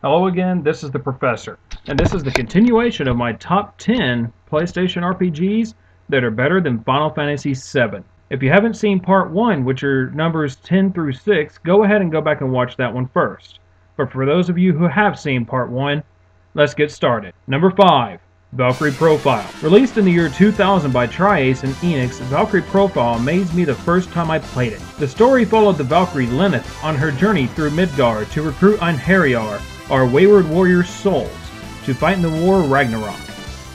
Hello again, this is the Professor, and this is the continuation of my top 10 PlayStation RPGs that are better than Final Fantasy VII. If you haven't seen part 1, which are numbers 10 through 6, go ahead and go back and watch that one first. But for those of you who have seen part 1, let's get started. Number 5. Valkyrie Profile. Released in the year 2000 by Tri-Ace and Enix, Valkyrie Profile amazed me the first time I played it. The story followed the Valkyrie Lenneth on her journey through Midgard to recruit Einherjar, our wayward warrior's souls, to fight in the war Ragnarok.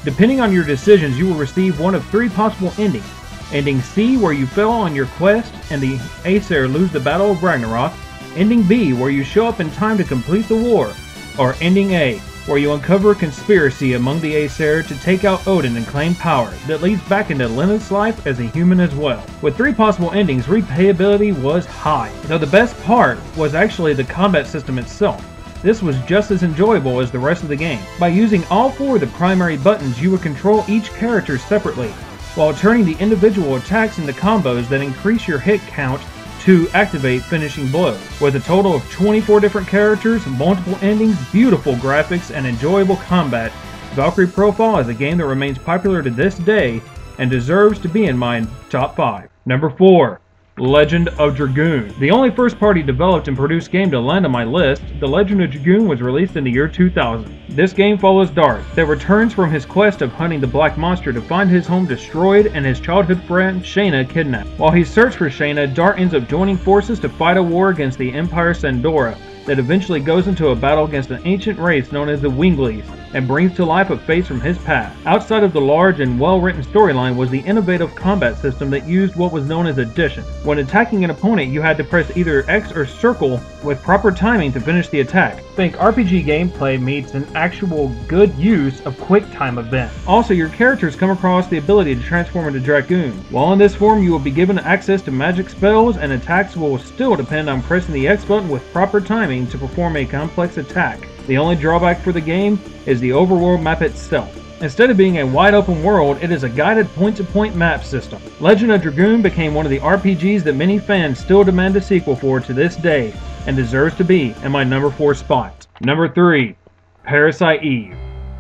Depending on your decisions, you will receive one of 3 possible endings. Ending C, where you fail on your quest and the Aesir lose the Battle of Ragnarok. Ending B, where you show up in time to complete the war. Or Ending A, where you uncover a conspiracy among the Aesir to take out Odin and claim power that leads back into Lenneth's life as a human as well. With 3 possible endings, replayability was high, though the best part was actually the combat system itself. This was just as enjoyable as the rest of the game. By using all 4 of the primary buttons, you would control each character separately, while turning the individual attacks into combos that increase your hit count to activate finishing blows. With a total of 24 different characters, multiple endings, beautiful graphics, and enjoyable combat, Valkyrie Profile is a game that remains popular to this day and deserves to be in my top 5. Number 4. Legend of Dragoon. The only first-party developed and produced game to land on my list, The Legend of Dragoon was released in the year 2000. This game follows Dart, that returns from his quest of hunting the Black Monster to find his home destroyed and his childhood friend Shayna kidnapped. While he searches for Shayna, Dart ends up joining forces to fight a war against the Empire Sandora that eventually goes into a battle against an ancient race known as the Winglies and brings to life a face from his past. Outside of the large and well-written storyline was the innovative combat system that used what was known as addition. When attacking an opponent, you had to press either X or circle with proper timing to finish the attack. Think RPG gameplay meets an actual good use of quick time event. Also, your characters come across the ability to transform into Dragoon. While in this form, you will be given access to magic spells, and attacks will still depend on pressing the X button with proper timing to perform a complex attack. The only drawback for the game is the overworld map itself. Instead of being a wide open world, it is a guided point-to-point map system. Legend of Dragoon became one of the RPGs that many fans still demand a sequel for to this day, and deserves to be in my number 4 spot. Number 3. Parasite Eve.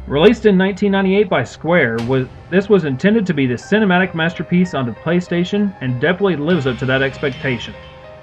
Released in 1998 by Square, this was intended to be the cinematic masterpiece on the PlayStation and definitely lives up to that expectation.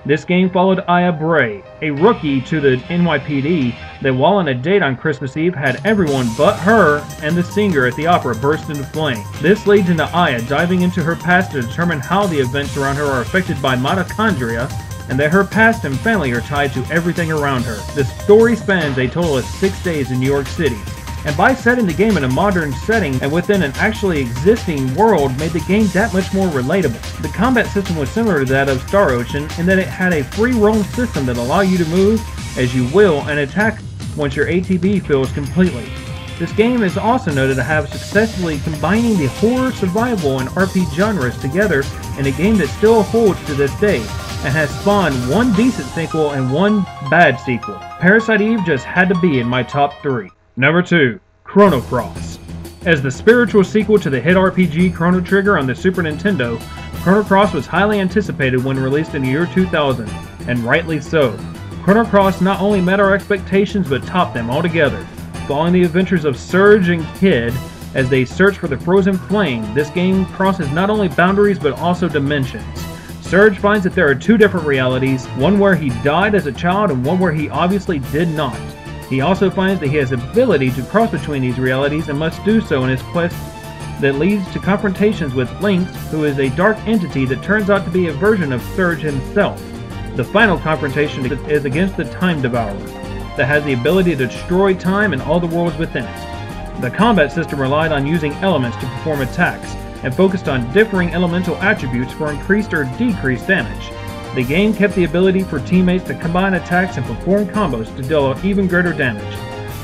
This game followed Aya Bray, a rookie to the NYPD that while on a date on Christmas Eve had everyone but her and the singer at the opera burst into flame. This leads into Aya diving into her past to determine how the events around her are affected by mitochondria and that her past and family are tied to everything around her. The story spans a total of 6 days in New York City, and by setting the game in a modern setting and within an actually existing world made the game that much more relatable. The combat system was similar to that of Star Ocean in that it had a free roam system that allowed you to move as you will and attack once your ATB fills completely. This game is also noted to have successfully combining the horror, survival, and RPG genres together in a game that still holds to this day and has spawned 1 decent sequel and 1 bad sequel. Parasite Eve just had to be in my top 3. Number 2. Chrono Cross. As the spiritual sequel to the hit RPG Chrono Trigger on the Super Nintendo, Chrono Cross was highly anticipated when released in the year 2000, and rightly so. Chrono Cross not only met our expectations but topped them altogether. Following the adventures of Surge and Kid as they search for the frozen flame, this game crosses not only boundaries but also dimensions. Surge finds that there are 2 different realities, one where he died as a child and one where he obviously did not. He also finds that he has the ability to cross between these realities and must do so in his quest that leads to confrontations with Lynx, who is a dark entity that turns out to be a version of Surge himself. The final confrontation is against the Time Devourer, that has the ability to destroy time and all the worlds within it. The combat system relied on using elements to perform attacks, and focused on differing elemental attributes for increased or decreased damage. The game kept the ability for teammates to combine attacks and perform combos to deal out even greater damage.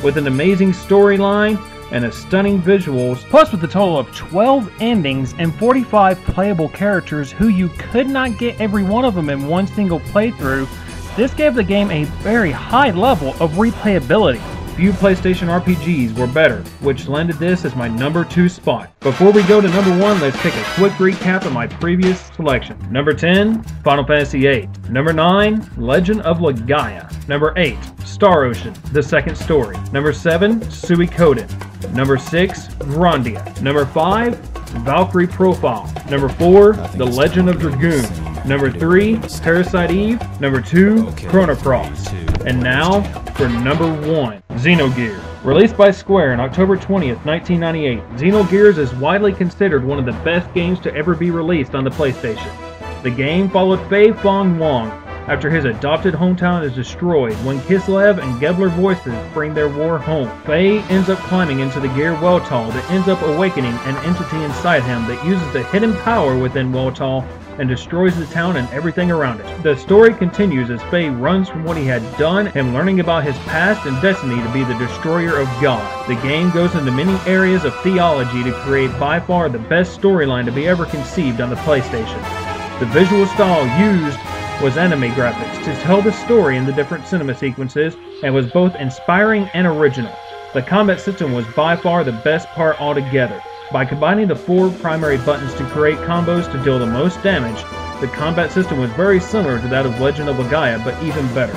With an amazing storyline and a stunning visuals, plus with a total of 12 endings and 45 playable characters who you could not get every one of them in one single playthrough, this gave the game a very high level of replayability. few PlayStation RPGs were better, which landed this as my number 2 spot. Before we go to number 1, let's take a quick recap of my previous selection. Number 10, Final Fantasy VIII. Number 9, Legend of Legaia. Number 8, Star Ocean, The Second Story. Number 7, Suikoden. Number 6, Grandia. Number 5, Valkyrie Profile. Number 4, The Legend of Dragoon. Number 3, Parasite Eve. Number 2, Chrono Cross. And now for number 1, Xenogears. Released by Square on October 20th, 1998, Xenogears is widely considered one of the best games to ever be released on the PlayStation. The game followed Fei Fong Wong after his adopted hometown is destroyed when Kislev and Gebler voices bring their war home. Fei ends up climbing into the gear Weltall that ends up awakening an entity inside him that uses the hidden power within Weltall and destroys the town and everything around it. The story continues as Fei runs from what he had done and learning about his past and destiny to be the destroyer of God. The game goes into many areas of theology to create by far the best storyline to be ever conceived on the PlayStation. The visual style used was anime graphics to tell the story in the different cinema sequences and was both inspiring and original. The combat system was by far the best part altogether. By combining the 4 primary buttons to create combos to deal the most damage, the combat system was very similar to that of Legend of Legaia, but even better.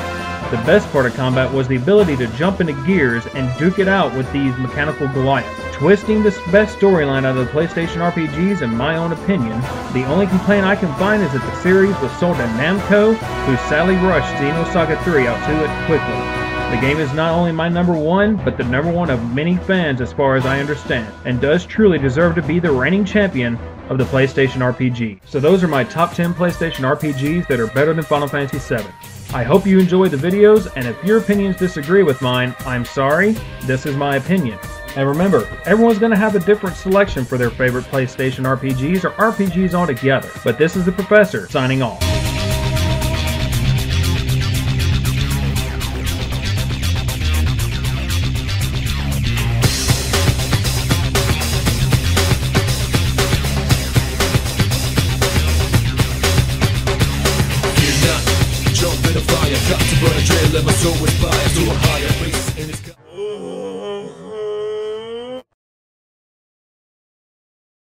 The best part of combat was the ability to jump into gears and duke it out with these mechanical Goliaths. Twisting the best storyline out of the PlayStation RPGs in my own opinion, the only complaint I can find is that the series was sold to Namco, who sadly rushed Xenosaga 3 out to it quickly. The game is not only my number 1, but the number 1 of many fans as far as I understand, and does truly deserve to be the reigning champion of the PlayStation RPG. So those are my top 10 PlayStation RPGs that are better than Final Fantasy VII. I hope you enjoyed the videos, and if your opinions disagree with mine, I'm sorry, this is my opinion. And remember, everyone's going to have a different selection for their favorite PlayStation RPGs or RPGs altogether. But this is the Professor, signing off. Jump in the fire, got to burn a trail, let my soul aspire to a higher place.